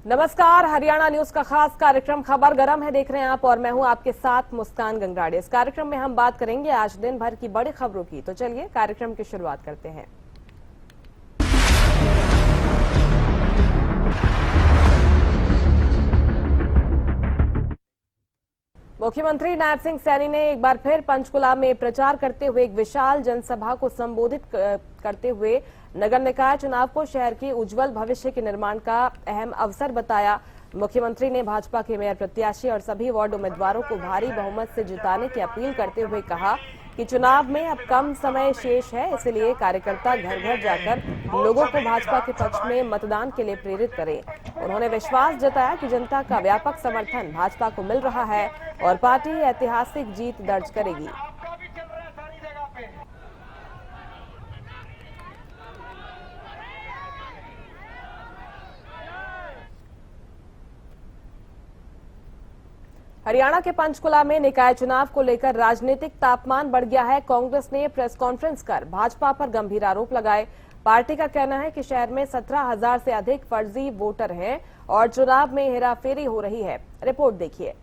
नमस्कार, हरियाणा न्यूज का खास कार्यक्रम खबर गरम है देख रहे हैं आप, और मैं हूं आपके साथ मुस्कान गंगराड़े। इस कार्यक्रम में हम बात करेंगे आज दिन भर की बड़ी खबरों की। तो चलिए कार्यक्रम की शुरुआत करते हैं। मुख्यमंत्री नायब सिंह सैनी ने एक बार फिर पंचकुला में प्रचार करते हुए एक विशाल जनसभा को संबोधित करते हुए नगर निकाय चुनाव को शहर के उज्जवल भविष्य के निर्माण का अहम अवसर बताया। मुख्यमंत्री ने भाजपा के मेयर प्रत्याशी और सभी वार्ड उम्मीदवारों को भारी बहुमत से जिताने की अपील करते हुए कहा कि चुनाव में अब कम समय शेष है, इसलिए कार्यकर्ता घर घर जाकर लोगों को भाजपा के पक्ष में मतदान के लिए प्रेरित करें। उन्होंने विश्वास जताया कि जनता का व्यापक समर्थन भाजपा को मिल रहा है और पार्टी ऐतिहासिक जीत दर्ज करेगी। हरियाणा के पंचकुला में निकाय चुनाव को लेकर राजनीतिक तापमान बढ़ गया है। कांग्रेस ने प्रेस कॉन्फ्रेंस कर भाजपा पर गंभीर आरोप लगाए। पार्टी का कहना है कि शहर में 17,000 से अधिक फर्जी वोटर हैं और चुनाव में हेराफेरी हो रही है। रिपोर्ट देखिए।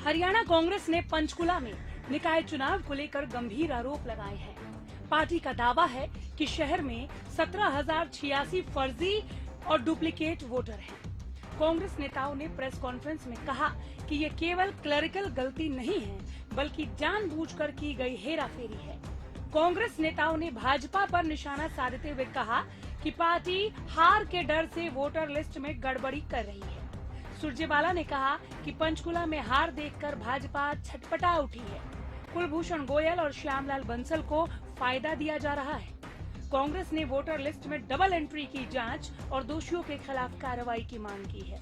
हरियाणा कांग्रेस ने पंचकुला में निकाय चुनाव को लेकर गंभीर आरोप लगाए हैं। पार्टी का दावा है कि शहर में 17,086 फर्जी और डुप्लीकेट वोटर हैं। कांग्रेस नेताओं ने प्रेस कॉन्फ्रेंस में कहा कि ये केवल क्लरिकल गलती नहीं है, बल्कि जानबूझकर की गई हेराफेरी है। कांग्रेस नेताओं ने भाजपा पर निशाना साधते हुए कहा कि पार्टी हार के डर से वोटर लिस्ट में गड़बड़ी कर रही है। सुरजेवाला ने कहा कि पंचकुला में हार देखकर भाजपा छटपटा उठी है। कुलभूषण गोयल और श्यामलाल बंसल को फायदा दिया जा रहा है। कांग्रेस ने वोटर लिस्ट में डबल एंट्री की जांच और दोषियों के खिलाफ कार्रवाई की मांग की है।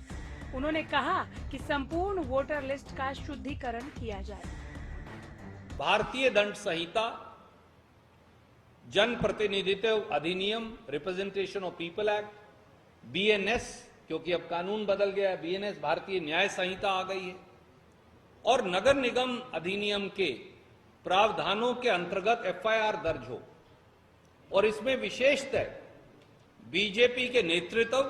उन्होंने कहा कि संपूर्ण वोटर लिस्ट का शुद्धिकरण किया जाए। भारतीय दंड संहिता, जन प्रतिनिधित्व अधिनियम, representation of people act, BNS, क्योंकि अब कानून बदल गया है, बीएनएस भारतीय न्याय संहिता आ गई है, और नगर निगम अधिनियम के प्रावधानों के अंतर्गत एफआईआर दर्ज हो। और इसमें विशेषतः बीजेपी के नेतृत्व,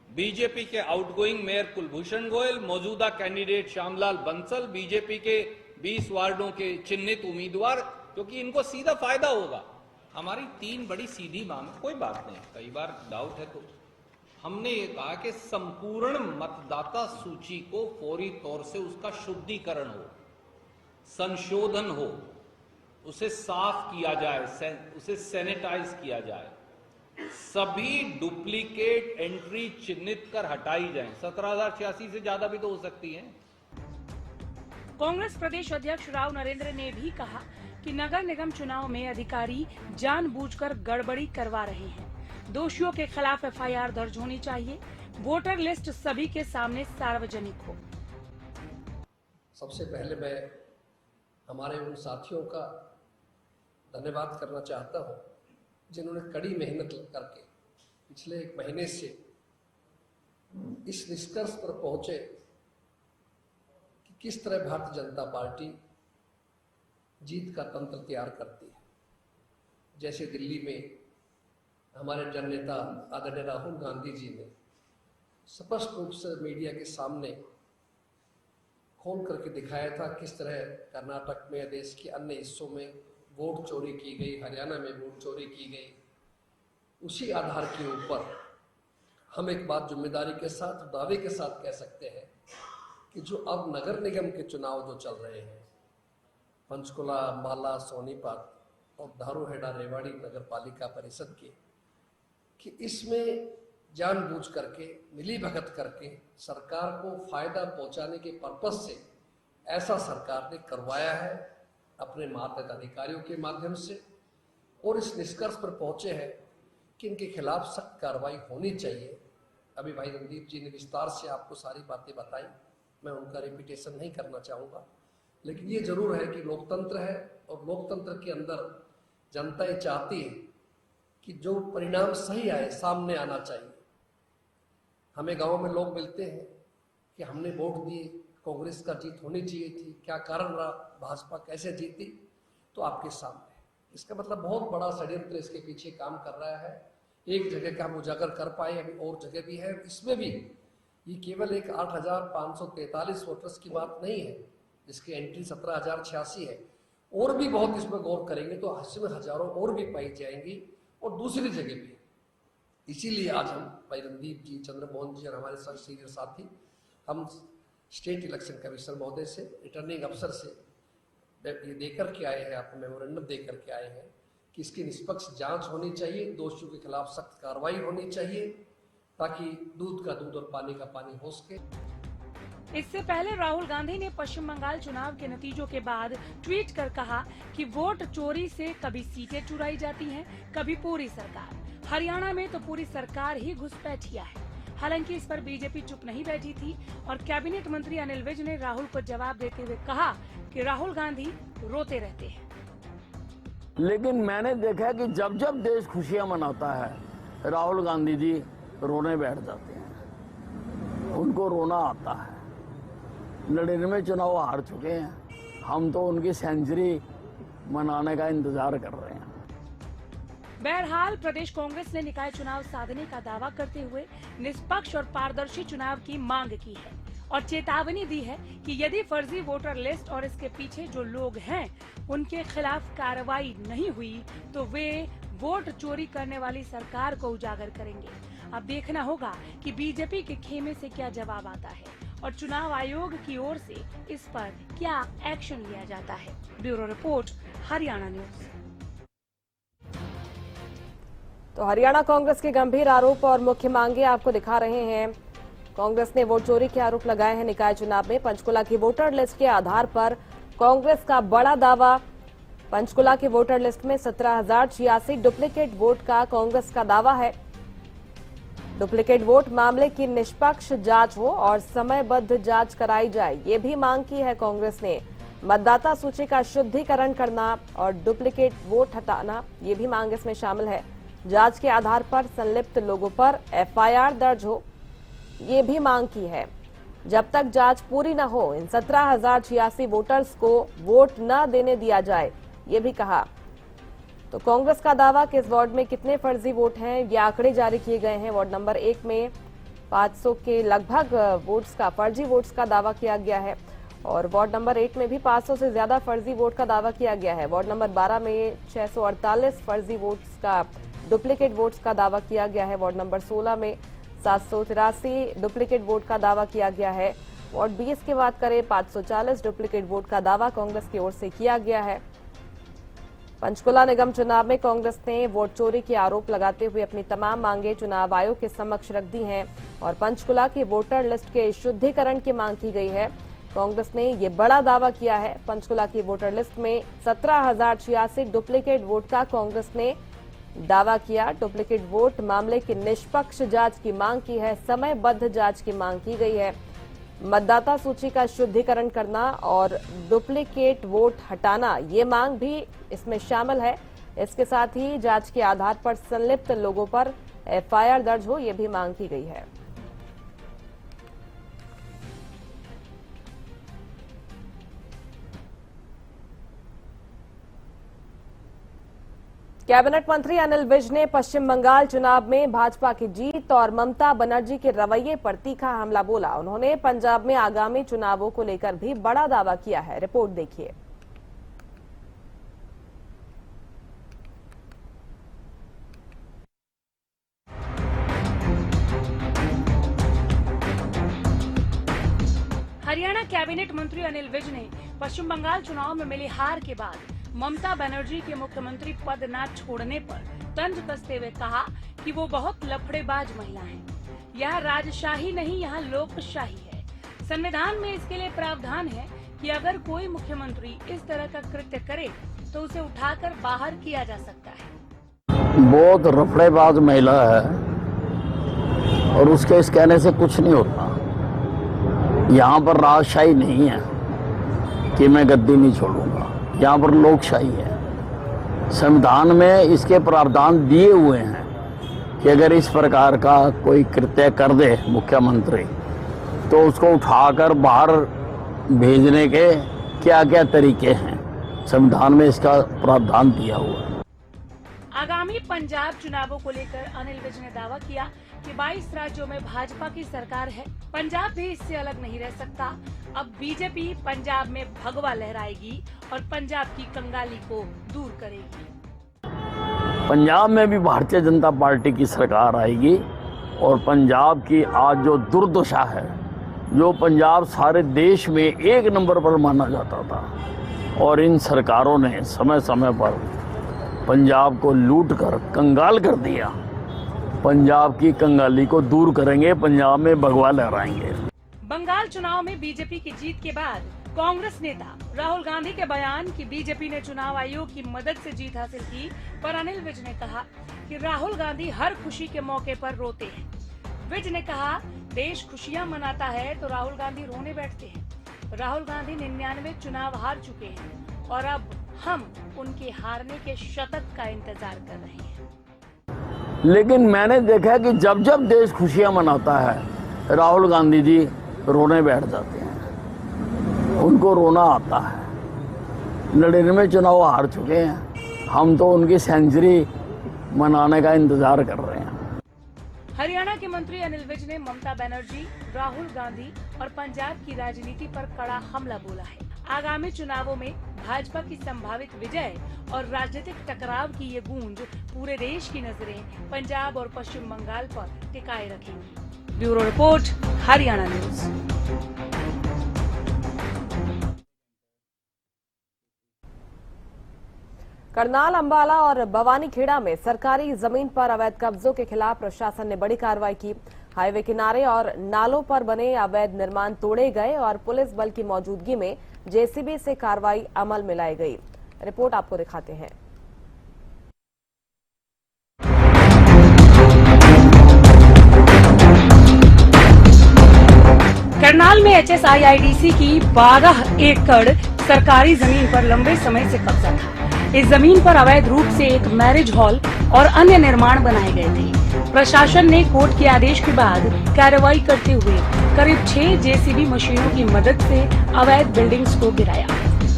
बीजेपी के आउटगोइंग मेयर कुलभूषण गोयल, मौजूदा कैंडिडेट श्यामलाल बंसल, बीजेपी के 20 वार्डों के चिन्हित उम्मीदवार, क्योंकि इनको सीधा फायदा होगा। हमारी 3 बड़ी सीधी मांग, कोई बात नहीं, कई बार डाउट है तो हमने ये कहा कि संपूर्ण मतदाता सूची को फौरी तौर से उसका शुद्धिकरण हो, संशोधन हो, उसे साफ किया जाए, उसे सैनिटाइज किया जाए, सभी डुप्लीकेट एंट्री चिन्हित कर हटाई जाए। 17,086 से ज्यादा भी तो हो सकती है। कांग्रेस प्रदेश अध्यक्ष राव नरेंद्र ने भी कहा कि नगर निगम चुनाव में अधिकारी जानबूझकर गड़बड़ी करवा रहे हैं। दोषियों के खिलाफ एफआईआर दर्ज होनी चाहिए। वोटर लिस्ट सभी के सामने सार्वजनिक हो। सबसे पहले मैं हमारे उन साथियों का धन्यवाद करना चाहता हूं जिन्होंने कड़ी मेहनत करके पिछले 1 महीने से इस निष्कर्ष पर पहुंचे कि किस तरह भारतीय जनता पार्टी जीत का तंत्र तैयार करती है। जैसे दिल्ली में हमारे जननेता आदरणीय राहुल गांधी जी ने स्पष्ट रूप से मीडिया के सामने खोल करके दिखाया था किस तरह कर्नाटक में, देश के अन्य हिस्सों में वोट चोरी की गई, हरियाणा में वोट चोरी की गई। उसी आधार के ऊपर हम एक बात जिम्मेदारी के साथ, दावे के साथ कह सकते हैं कि जो अब नगर निगम के चुनाव जो चल रहे हैं, पंचकुला, अंबाला, सोनीपत और धारूहेड़ा रेवाड़ी नगर पालिका परिषद के, कि इसमें जानबूझ करके, मिलीभगत करके सरकार को फायदा पहुंचाने के पर्पस से ऐसा सरकार ने करवाया है अपने मातहत अधिकारियों के माध्यम से, और इस निष्कर्ष पर पहुंचे हैं कि इनके खिलाफ सख्त कार्रवाई होनी चाहिए। अभी भाई रणदीप जी ने विस्तार से आपको सारी बातें बताई, मैं उनका रिपीटेशन नहीं करना चाहूँगा, लेकिन ये जरूर है कि लोकतंत्र है और लोकतंत्र के अंदर जनता ये चाहती है कि जो परिणाम सही आए सामने आना चाहिए। हमें गांव में लोग मिलते हैं कि हमने वोट दिए, कांग्रेस का जीत होनी चाहिए थी, क्या कारण रहा, भाजपा कैसे जीती, तो आपके सामने इसका मतलब बहुत बड़ा षड्यंत्र इसके पीछे काम कर रहा है। एक जगह का हम उजागर कर पाए, अभी और जगह भी है। इसमें भी ये केवल एक 8,543 वोटर्स की बात नहीं है, जिसकी एंट्री 17,086 है। और भी बहुत इसमें गौर करेंगे तो इसमें हजारों और भी पाई जाएंगी और दूसरी जगह भी। इसीलिए आज हम भाई रणदीप जी, चंद्रमोहन जी और हमारे साथ सीनियर साथी, हम स्टेट इलेक्शन कमिश्नर महोदय से, रिटर्निंग अफसर से ये देकर के आए हैं, आपको मेमोरेंडम देकर के आए हैं कि इसकी निष्पक्ष जांच होनी चाहिए, दोषियों के खिलाफ सख्त कार्रवाई होनी चाहिए, ताकि दूध का दूध और पानी का पानी हो सके। इससे पहले राहुल गांधी ने पश्चिम बंगाल चुनाव के नतीजों के बाद ट्वीट कर कहा कि वोट चोरी से कभी सीटें चुराई जाती हैं, कभी पूरी सरकार। हरियाणा में तो पूरी सरकार ही घुसपैठिया है। हालांकि इस पर बीजेपी चुप नहीं बैठी थी और कैबिनेट मंत्री अनिल विज ने राहुल को जवाब देते हुए कहा कि राहुल गांधी रोते रहते हैं। लेकिन मैंने देखा कि जब जब देश खुशियां मनाता है, राहुल गांधी जी रोने बैठ जाते हैं। उनको रोना आता है। 99 चुनाव हार चुके हैं, हम तो उनकी सेंचुरी मनाने का इंतजार कर रहे हैं। बहरहाल प्रदेश कांग्रेस ने निकाय चुनाव साधने का दावा करते हुए निष्पक्ष और पारदर्शी चुनाव की मांग की है और चेतावनी दी है कि यदि फर्जी वोटर लिस्ट और इसके पीछे जो लोग हैं उनके खिलाफ कार्रवाई नहीं हुई तो वे वोट चोरी करने वाली सरकार को उजागर करेंगे। अब देखना होगा कि बीजेपी के खेमे से क्या जवाब आता है और चुनाव आयोग की ओर से इस पर क्या एक्शन लिया जाता है। Bureau report, Haryana news. तो हरियाणा कांग्रेस के गंभीर आरोप और मुख्य मांगे आपको दिखा रहे हैं। कांग्रेस ने वोट चोरी के आरोप लगाए हैं निकाय चुनाव में। पंचकुला की वोटर लिस्ट के आधार पर कांग्रेस का बड़ा दावा। पंचकुला की वोटर लिस्ट में 17,086 डुप्लीकेट वोट का कांग्रेस का दावा है। डुप्लीकेट वोट मामले की निष्पक्ष जांच हो और समयबद्ध जांच कराई जाए, ये भी मांग की है कांग्रेस ने। मतदाता सूची का शुद्धिकरण करना और डुप्लीकेट वोट हटाना, ये भी मांग इसमें शामिल है। जांच के आधार पर संलिप्त लोगों पर एफआईआर दर्ज हो, ये भी मांग की है। जब तक जांच पूरी न हो, इन 17,086 वोटर्स को वोट न देने दिया जाए, ये भी कहा। तो कांग्रेस का दावा कि इस वार्ड में कितने फर्जी वोट हैं, ये आंकड़े जारी किए गए हैं। वार्ड नंबर 1 में 500 के लगभग वोट्स का, फर्जी वोट्स का दावा किया गया है और वार्ड नंबर 8 में भी 500 से ज्यादा फर्जी वोट का दावा किया गया है। वार्ड नंबर 12 में 648 फर्जी वोट्स का, डुप्लीकेट वोट्स का दावा किया गया है। वार्ड नंबर 16 में 783 डुप्लीकेट वोट का दावा किया गया है। वार्ड 20 की बात करें, 540 डुप्लीकेट वोट का दावा कांग्रेस की ओर से किया गया है। पंचकुला निगम चुनाव में कांग्रेस ने वोट चोरी के आरोप लगाते हुए अपनी तमाम मांगे चुनाव आयोग के समक्ष रख दी हैं और पंचकुला की वोटर लिस्ट के शुद्धिकरण की मांग की गई है। कांग्रेस ने ये बड़ा दावा किया है। पंचकुला की वोटर लिस्ट में 17,086 डुप्लीकेट वोट का कांग्रेस ने दावा किया। डुप्लीकेट वोट मामले की निष्पक्ष जांच की मांग की है, समयबद्ध जांच की मांग की गई है। मतदाता सूची का शुद्धिकरण करना और डुप्लीकेट वोट हटाना, ये मांग भी इसमें शामिल है। इसके साथ ही जांच के आधार पर संलिप्त लोगों पर एफआईआर दर्ज हो, ये भी मांग की गई है। कैबिनेट मंत्री अनिल विज ने पश्चिम बंगाल चुनाव में भाजपा की जीत और ममता बनर्जी के रवैये पर तीखा हमला बोला। उन्होंने पंजाब में आगामी चुनावों को लेकर भी बड़ा दावा किया है। रिपोर्ट देखिए। हरियाणा कैबिनेट मंत्री अनिल विज ने पश्चिम बंगाल चुनाव में मिली हार के बाद ममता बनर्जी के मुख्यमंत्री पद न छोड़ने पर तंज कसते हुए कहा कि वो बहुत लफड़ेबाज महिला हैं। यह राजशाही नहीं, यहाँ लोकशाही है। संविधान में इसके लिए प्रावधान है कि अगर कोई मुख्यमंत्री इस तरह का कृत्य करे तो उसे उठाकर बाहर किया जा सकता है। बहुत लफड़ेबाज महिला है और उसके इस कहने से कुछ नहीं होता। यहाँ पर राजशाही नहीं है कि मैं गद्दी नहीं छोड़ूंगा, यहाँ पर लोकशाही है। संविधान में इसके प्रावधान दिए हुए हैं कि अगर इस प्रकार का कोई कृत्य कर दे मुख्यमंत्री तो उसको उठाकर बाहर भेजने के क्या क्या तरीके हैं। संविधान में इसका प्रावधान दिया हुआ है। आगामी पंजाब चुनावों को लेकर अनिल विज ने दावा किया कि 22 राज्यों में भाजपा की सरकार है, पंजाब भी इससे अलग नहीं रह सकता। अब बीजेपी पंजाब में भगवा लहराएगी और पंजाब की कंगाली को दूर करेगी। पंजाब में भी भारतीय जनता पार्टी की सरकार आएगी और पंजाब की आज जो दुर्दशा है, जो पंजाब सारे देश में एक नंबर पर माना जाता था और इन सरकारों ने समय समय पर पंजाब को लूट कर कंगाल कर दिया, पंजाब की कंगाली को दूर करेंगे, पंजाब में भगवा लहराएंगे। बंगाल चुनाव में बीजेपी की जीत के बाद कांग्रेस नेता राहुल गांधी के बयान कि बीजेपी ने चुनाव आयोग की मदद से जीत हासिल की पर अनिल विज ने कहा कि राहुल गांधी हर खुशी के मौके पर रोते हैं। विज ने कहा, देश खुशियां मनाता है तो राहुल गांधी रोने बैठते हैं। राहुल गांधी 99 चुनाव हार चुके हैं और अब हम उनके हारने के शतक का इंतजार कर रहे हैं। लेकिन मैंने देखा कि जब जब देश खुशियां मनाता है राहुल गांधी जी रोने बैठ जाते हैं, उनको रोना आता है। 99 चुनाव हार चुके हैं, हम तो उनकी सेंचुरी मनाने का इंतजार कर रहे हैं। हरियाणा के मंत्री अनिल विज ने ममता बनर्जी, राहुल गांधी और पंजाब की राजनीति पर कड़ा हमला बोला है। आगामी चुनावों में भाजपा की संभावित विजय और राजनीतिक टकराव की ये गूंज पूरे देश की नजरें पंजाब और पश्चिम बंगाल पर टिकाए रखेंगी। Bureau report, Haryana news. Karnal, Ambala और बवानीखेड़ा में सरकारी जमीन पर अवैध कब्जों के खिलाफ प्रशासन ने बड़ी कार्रवाई की। हाईवे किनारे और नालों पर बने अवैध निर्माण तोड़े गए और पुलिस बल की मौजूदगी में जेसीबी से कार्रवाई अमल में लाई गई। रिपोर्ट आपको दिखाते हैं। करनाल में HSIIDC की 12 एकड़ सरकारी जमीन पर लंबे समय से कब्जा था। इस जमीन पर अवैध रूप से एक मैरिज हॉल और अन्य निर्माण बनाए गए थे। प्रशासन ने कोर्ट के आदेश के बाद कार्रवाई करते हुए करीब 6 जेसीबी मशीनों की मदद से अवैध बिल्डिंग्स को गिराया।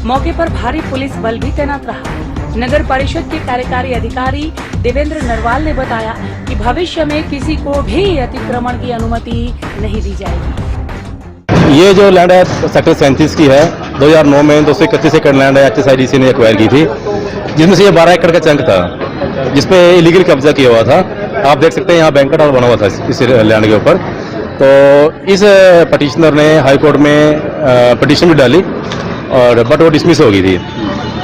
मौके पर भारी पुलिस बल भी तैनात रहा। नगर परिषद के कार्यकारी अधिकारी देवेंद्र नरवाल ने बताया कि भविष्य में किसी को भी अतिक्रमण की अनुमति नहीं दी जाएगी। ये जो लैंड है सेक्टर 37 की है। 2009 में 231 एकड़ लैंड है HSIDC ने एक्वायर की थी, जिसमें से ये 12 एकड़ का चंक था जिसपे इलीगल कब्जा किया हुआ था। आप देख सकते हैं यहाँ बैंक्वेट हॉल बना हुआ था इस लैंड के ऊपर। तो इस पटिशनर ने हाई कोर्ट में पटिशन भी डाली और बट वो डिसमिस हो गई थी।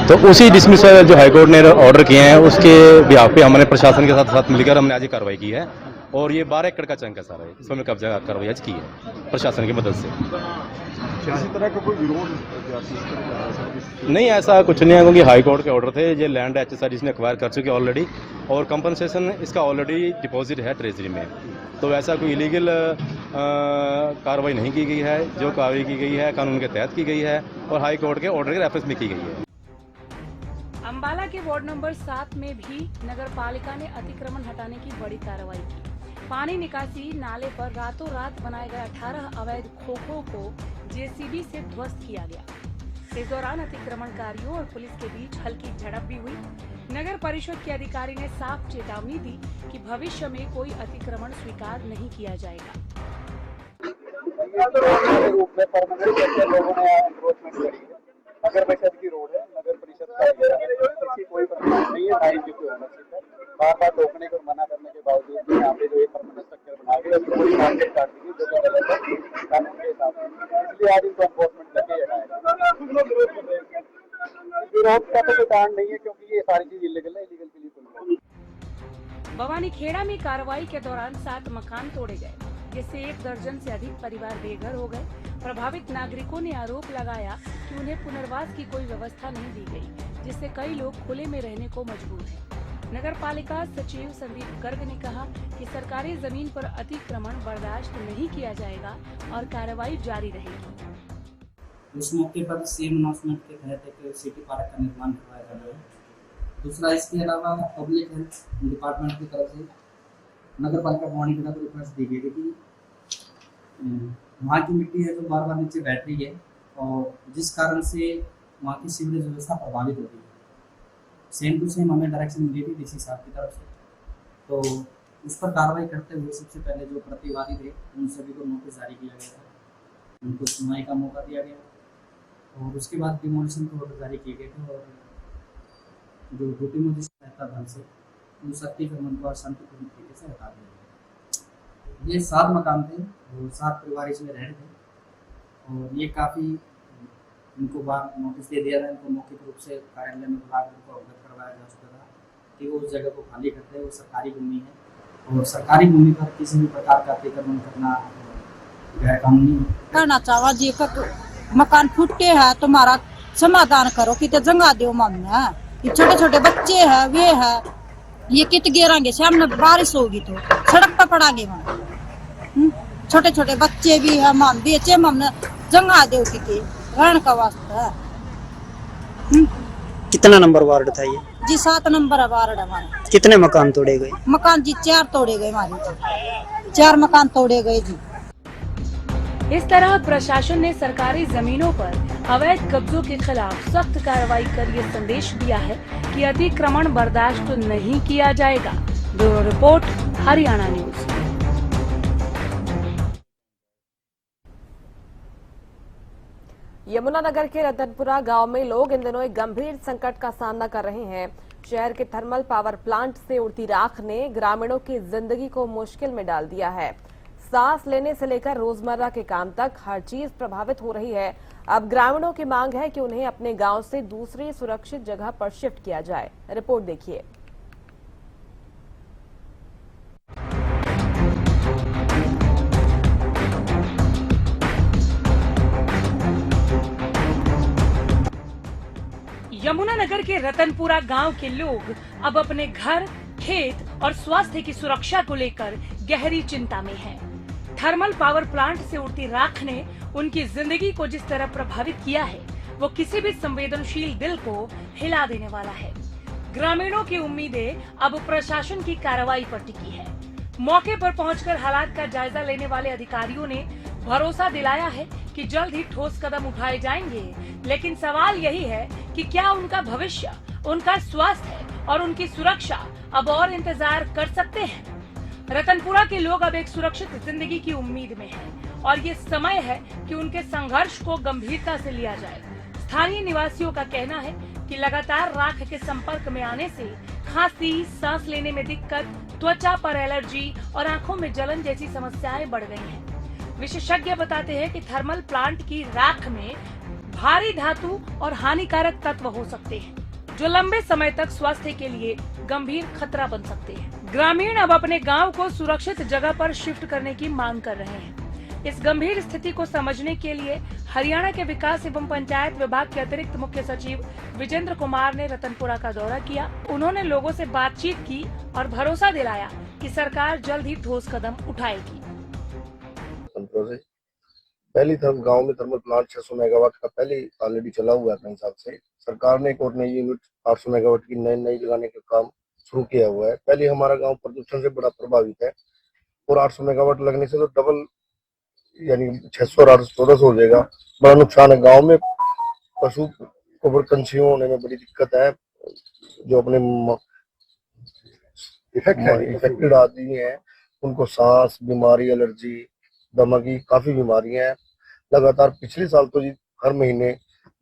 तो उसी डिसमिस जो हाई कोर्ट ने ऑर्डर किए हैं उसके बिहाफ पे हमने प्रशासन के साथ मिलकर हमने आज कार्रवाई की है और ये 12 एकड़ का चंक है सारा, इसमें हमने कब्जा कार्रवाई आज की है प्रशासन की मदद से। किसी तरह का कोई विरोध नहीं, ऐसा कुछ नहीं है क्योंकि हाई कोर्ट के ऑर्डर थे। ये लैंड HSIDC ने एक्वायर कर चुके ऑलरेडी और कंपनसेशन इसका ऑलरेडी डिपॉजिट है ट्रेजरी में। तो ऐसा कोई इलीगल कार्रवाई नहीं की गई है। जो कार्रवाई की गई है कानून के तहत की गई है और हाई कोर्ट के ऑर्डर के रेफरेंस में की गई है। अंबाला के वार्ड नंबर 7 में भी नगर पालिका ने अतिक्रमण हटाने की बड़ी कार्रवाई की। पानी निकासी नाले पर रातों रात बनाए गए 18 अवैध खोखों को जेसीबी से ध्वस्त किया गया। इस दौरान अतिक्रमणकारियों और पुलिस के बीच हल्की झड़प भी हुई। नगर परिषद के अधिकारी ने साफ चेतावनी दी कि भविष्य में कोई अतिक्रमण स्वीकार नहीं किया जाएगा। नगर परिषद की रोड है, नगर परिषद का कोई परमिशन नहीं है, ना इनकी कोई ओनरशिप है। बार बार रोकने को मना करने के बावजूद भी यहाँ पे जो एक परमानेंट स्ट्रक्चर बना के उसकी पूरी मार्केट काट दी जो गलत है कानून के हिसाब से। इसलिए आज इनको एनफोर्समेंट करके हटाया। विरोध का तो कोई कारण नहीं है क्योंकि ये सारी चीज इलीगल है, इलीगल के लिए कोई। बवानीखेड़ा में कार्रवाई के दौरान 7 मकान तोड़े गए, जिससे 1 दर्जन से अधिक परिवार बेघर हो गए। प्रभावित नागरिकों ने आरोप लगाया कि उन्हें पुनर्वास की कोई व्यवस्था नहीं दी गई, जिससे कई लोग खुले में रहने को मजबूर हैं। नगर पालिका सचिव संदीप गर्ग ने कहा कि सरकारी जमीन पर अतिक्रमण बर्दाश्त नहीं किया जाएगा और कार्रवाई जारी रहेगी। उस मौके पर सीएम अनाउंसमेंट के तहत एक सिटी पार्क का निर्माण करवाया जा रहा है। दूसरा, इसके अलावा पब्लिक हेल्थ डिपार्टमेंट की तरफ से नगर पालिका भवानी को रिक्वेस्ट दी गई थी कि वहाँ की मिट्टी है जो बार बार नीचे बैठ रही है और जिस कारण से वहाँ की सीवरेज व्यवस्था प्रभावित हो रही है। सेम टू सेम हमें डायरेक्शन मिली थी डीसी साहब की तरफ से, तो उस पर कार्रवाई करते हुए सबसे पहले जो प्रतिवादी थे उन सभी को नोटिस जारी किया गया था, उनको सुनवाई का मौका दिया गया और उसके बाद डिमोलिशन के ऑर्डर जारी किए गए थे और जो ड्यूटी में जिस रहता ढंग से उन सख्ती कर्मन को शांतिपूर्ण तरीके से हटा दिया गया। ये 7 मकान थे और 7 परिवार इसमें रह रहे थे और ये काफ़ी इनको बार नोटिस दे दिया था, इनको मौखिक रूप से कार्यालय में बुलाकर उनको अवगत करवाया जा चुका था कि वो उस जगह को खाली करते हैं। वो सरकारी भूमि है और सरकारी भूमि पर किसी भी प्रकार का अतिक्रमण करना गैर कानूनी है। कहना चाहवा जी मकान फूटे है तुम्हारा समाधान करो कि जगह दो मामला। ये छोटे छोटे बच्चे है वे है ये कित गिरांगे, सामने बारिश होगी तो सड़क पर पड़ांगे वहाँ। छोटे छोटे बच्चे भी है मान बेचे हमने जगह दो कि रहने का वास्ता। कितना नंबर वार्ड था ये? जी 7 नंबर वार्ड हमारा। कितने मकान तोड़े गए? मकान जी 4 तोड़े गए हमारे, 4 मकान तोड़े गए जी। इस तरह प्रशासन ने सरकारी जमीनों पर अवैध कब्जों के खिलाफ सख्त कार्रवाई कर ये संदेश दिया है कि अतिक्रमण बर्दाश्त नहीं किया जाएगा। Bureau report, Haryana news. Yamunanagar के रतनपुरा गांव में लोग इन दिनों एक गंभीर संकट का सामना कर रहे हैं। शहर के थर्मल पावर प्लांट से उड़ती राख ने ग्रामीणों की जिंदगी को मुश्किल में डाल दिया है। सांस लेने से लेकर रोजमर्रा के काम तक हर चीज प्रभावित हो रही है। अब ग्रामीणों की मांग है कि उन्हें अपने गांव से दूसरी सुरक्षित जगह पर शिफ्ट किया जाए। रिपोर्ट देखिए। यमुनानगर के रतनपुरा गांव के लोग अब अपने घर, खेत और स्वास्थ्य की सुरक्षा को लेकर गहरी चिंता में हैं। थर्मल पावर प्लांट से उड़ती राख ने उनकी जिंदगी को जिस तरह प्रभावित किया है वो किसी भी संवेदनशील दिल को हिला देने वाला है। ग्रामीणों की उम्मीदें अब प्रशासन की कार्रवाई पर टिकी है। मौके पर पहुंचकर हालात का जायजा लेने वाले अधिकारियों ने भरोसा दिलाया है कि जल्द ही ठोस कदम उठाए जाएंगे, लेकिन सवाल यही है कि क्या उनका भविष्य, उनका स्वास्थ्य और उनकी सुरक्षा अब और इंतजार कर सकते हैं? रतनपुरा के लोग अब एक सुरक्षित जिंदगी की उम्मीद में हैं और ये समय है कि उनके संघर्ष को गंभीरता से लिया जाए। स्थानीय निवासियों का कहना है कि लगातार राख के संपर्क में आने से खांसी, सांस लेने में दिक्कत, त्वचा पर एलर्जी और आंखों में जलन जैसी समस्याएं बढ़ गई हैं। विशेषज्ञ बताते हैं कि थर्मल प्लांट की राख में भारी धातु और हानिकारक तत्व हो सकते हैं जो लंबे समय तक स्वास्थ्य के लिए गंभीर खतरा बन सकते हैं। ग्रामीण अब अपने गांव को सुरक्षित जगह पर शिफ्ट करने की मांग कर रहे हैं। इस गंभीर स्थिति को समझने के लिए हरियाणा के विकास एवं पंचायत विभाग के अतिरिक्त मुख्य सचिव विजेंद्र कुमार ने रतनपुरा का दौरा किया। उन्होंने लोगों से बातचीत की और भरोसा दिलाया कि सरकार जल्द ही ठोस कदम उठाएगी। पहली गांव में थर्मल प्लांट 600 मेगावाट का पहले ऑलरेडी चला हुआ है। अपने हिसाब से सरकार ने एक और नई यूनिट 800 मेगावाट की नई लगाने का काम शुरू किया हुआ है। पहले हमारा गांव प्रदूषण से बड़ा प्रभावित है और 800 मेगावाट लगने से तो डबल यानी 600 और 800 हो जाएगा। बड़ा नुकसान है गांव में। पशु को कंसीव होने में बड़ी दिक्कत है। जो अपने इफेक्टेड आदमी है उनको सांस बीमारी, एलर्जी, दमा की काफी बीमारियां हैं। लगातार पिछले साल तो जी हर महीने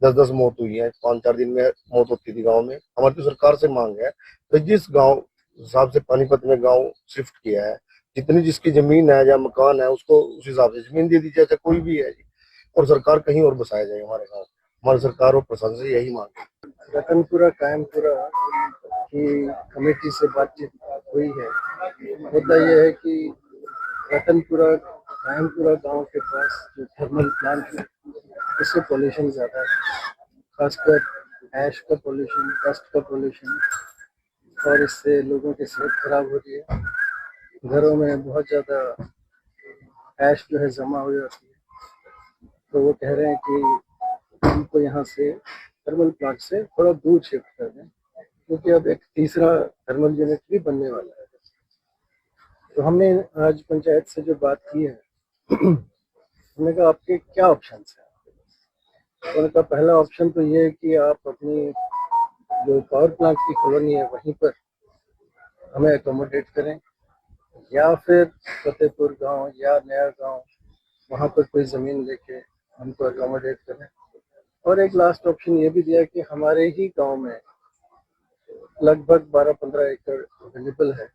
10-10 मौत हुई है। 5-4 दिन में मौत होती थी गांव में। हमारी तो सरकार से मांग है तो जिस गांव हिसाब से पानीपत में गांव शिफ्ट किया है, जितनी जिसकी जमीन है या मकान है उसको उस हिसाब से जमीन दे दी जाए, कोई भी है जी, और सरकार कहीं और बसाया जाए हमारे गाँव। हमारी सरकार और प्रशासन से यही मांग है। रतनपुरा कायमपुरा की कमेटी से बातचीत हुई है। मुद्दा यह है कि रतनपुरा कायमपुरा गांव के पास जो थर्मल प्लांट है इससे पोल्यूशन ज़्यादा है, खासकर ऐश का पोल्यूशन, डस्ट का पोल्यूशन, और इससे लोगों की सेहत खराब हो रही है। घरों में बहुत ज़्यादा ऐश जो है जमा हो जाती है। तो वो कह रहे हैं कि हमको यहाँ से थर्मल प्लांट से थोड़ा दूर शिफ्ट कर दें, क्योंकि अब एक तीसरा थर्मल यूनिट भी बनने वाला है। तो हमने आज पंचायत से जो बात की है हमने कहा आपके क्या ऑप्शंस हैं। तो उन्होंने कहा पहला ऑप्शन तो ये है कि आप अपनी जो पावर प्लांट की कॉलोनी है वहीं पर हमें एकोमोडेट करें, या फिर फतेहपुर गांव या नया गांव वहाँ पर कोई ज़मीन लेके हमको एकोमोडेट करें। और एक लास्ट ऑप्शन ये भी दिया कि हमारे ही गांव में लगभग 12-15 एकड़ अवेलेबल है,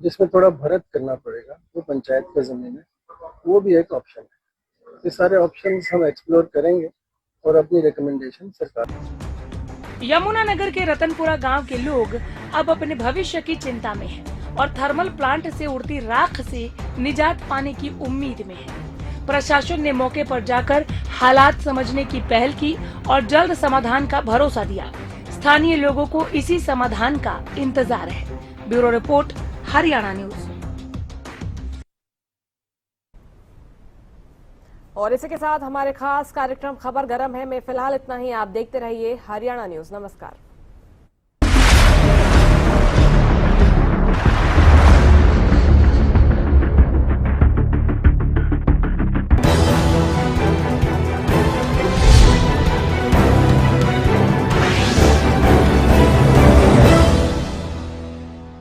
जिसमें थोड़ा भरत करना पड़ेगा, वो पंचायत का ज़मीन है, वो भी एक ऑप्शन है। ये सारे ऑप्शंस हम एक्सप्लोर करेंगे और अपनी रिकमेंडेशन सरकार। यमुनानगर के रतनपुरा गांव के लोग अब अपने भविष्य की चिंता में हैं और थर्मल प्लांट से उड़ती राख से निजात पाने की उम्मीद में हैं। प्रशासन ने मौके पर जाकर हालात समझने की पहल की और जल्द समाधान का भरोसा दिया। स्थानीय लोगों को इसी समाधान का इंतजार है। Bureau report, Haryana news. और इसी के साथ हमारे खास कार्यक्रम खबर गरम है में फिलहाल इतना ही। आप देखते रहिए हरियाणा न्यूज। नमस्कार।